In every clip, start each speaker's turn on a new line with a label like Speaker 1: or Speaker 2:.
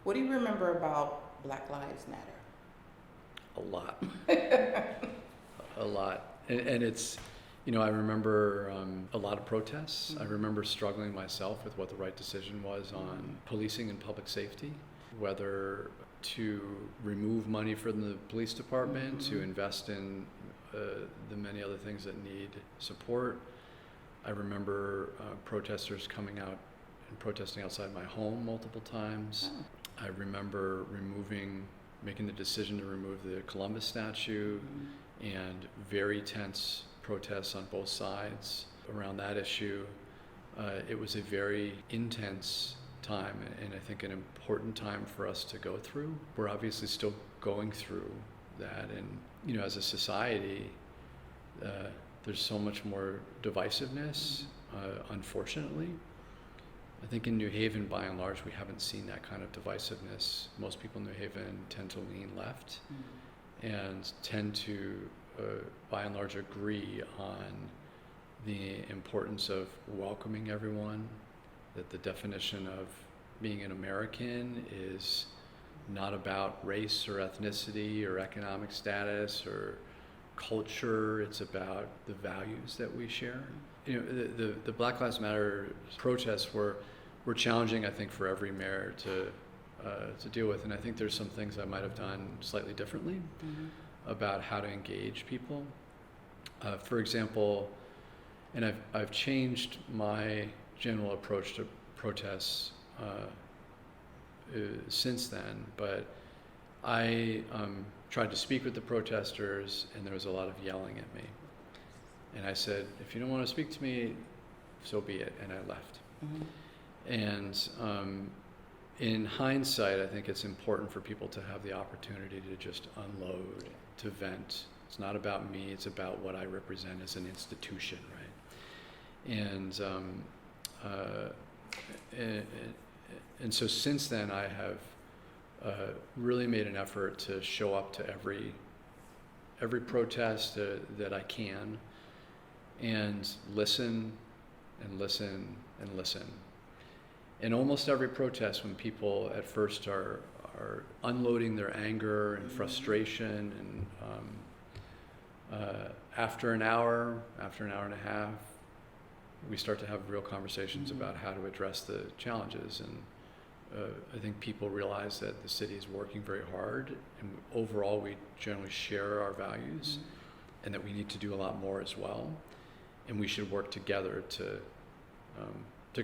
Speaker 1: What do you remember about Black Lives Matter?
Speaker 2: A lot. A lot. And it's, I remember a lot of protests. I remember struggling myself with what the right decision was on policing and public safety, whether to remove money from the police department, to invest in the many other things that need support. I remember protesters coming out and protesting outside my home multiple times. I remember making the decision to remove the Columbus statue, and very tense protests on both sides around that issue. It was a very intense time, and I think an important time for us to go through. We're obviously still going through that, and as a society, there's so much more divisiveness, unfortunately. I think in New Haven, by and large, we haven't seen that kind of divisiveness. Most people in New Haven tend to lean left and tend to, by and large, agree on the importance of welcoming everyone, that the definition of being an American is not about race or ethnicity or economic status or culture. It's about the values that we share. The Black Lives Matter protests were challenging, I think, for every mayor to deal with, and I think there's some things I might have done slightly differently about how to engage people. For example, and I've changed my general approach to protests since then, but I tried to speak with the protesters, and there was a lot of yelling at me. And I said, if you don't want to speak to me, so be it, and I left. And in hindsight, I think it's important for people to have the opportunity to just unload, to vent. It's not about me, it's about what I represent as an institution, right? And so since then, I have really made an effort to show up to every protest that I can, and listen and listen and listen. In almost every protest, when people at first are unloading their anger and frustration, and after an hour and a half, we start to have real conversations about how to address the challenges. And I think people realize that the city is working very hard, and overall we generally share our values, and that we need to do a lot more as well. And we should work together to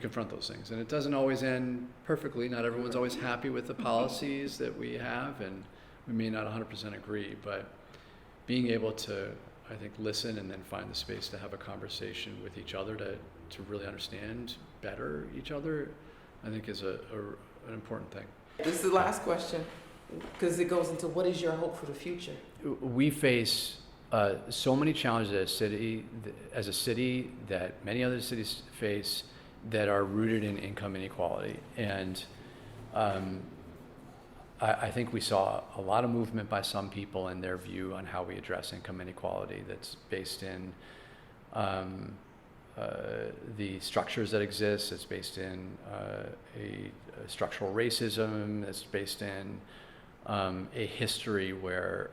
Speaker 2: confront those things. And it doesn't always end perfectly. Not everyone's always happy with the policies that we have, and we may not 100% agree, but being able to, I think, listen and then find the space to have a conversation with each other to really understand better each other, I think is an important thing.
Speaker 1: This is the last question, because it goes into what is your hope for the future?
Speaker 2: We face so many challenges as a city that many other cities face that are rooted in income inequality. And I think we saw a lot of movement by some people in their view on how we address income inequality that's based in the structures that exist. It's based in a structural racism. That's based in a history where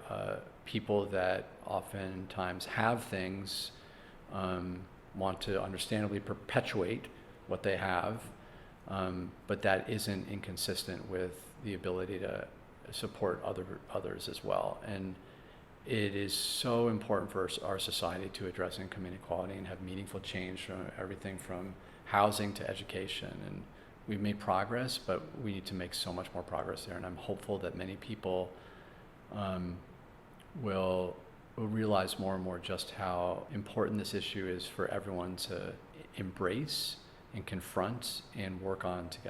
Speaker 2: people that oftentimes have things want to understandably perpetuate what they have, but that isn't inconsistent with the ability to support others as well. And it is so important for our society to address income inequality and have meaningful change from everything from housing to education. And we've made progress, but we need to make so much more progress there. And I'm hopeful that many people will realize more and more just how important this issue is for everyone to embrace and confront and work on together.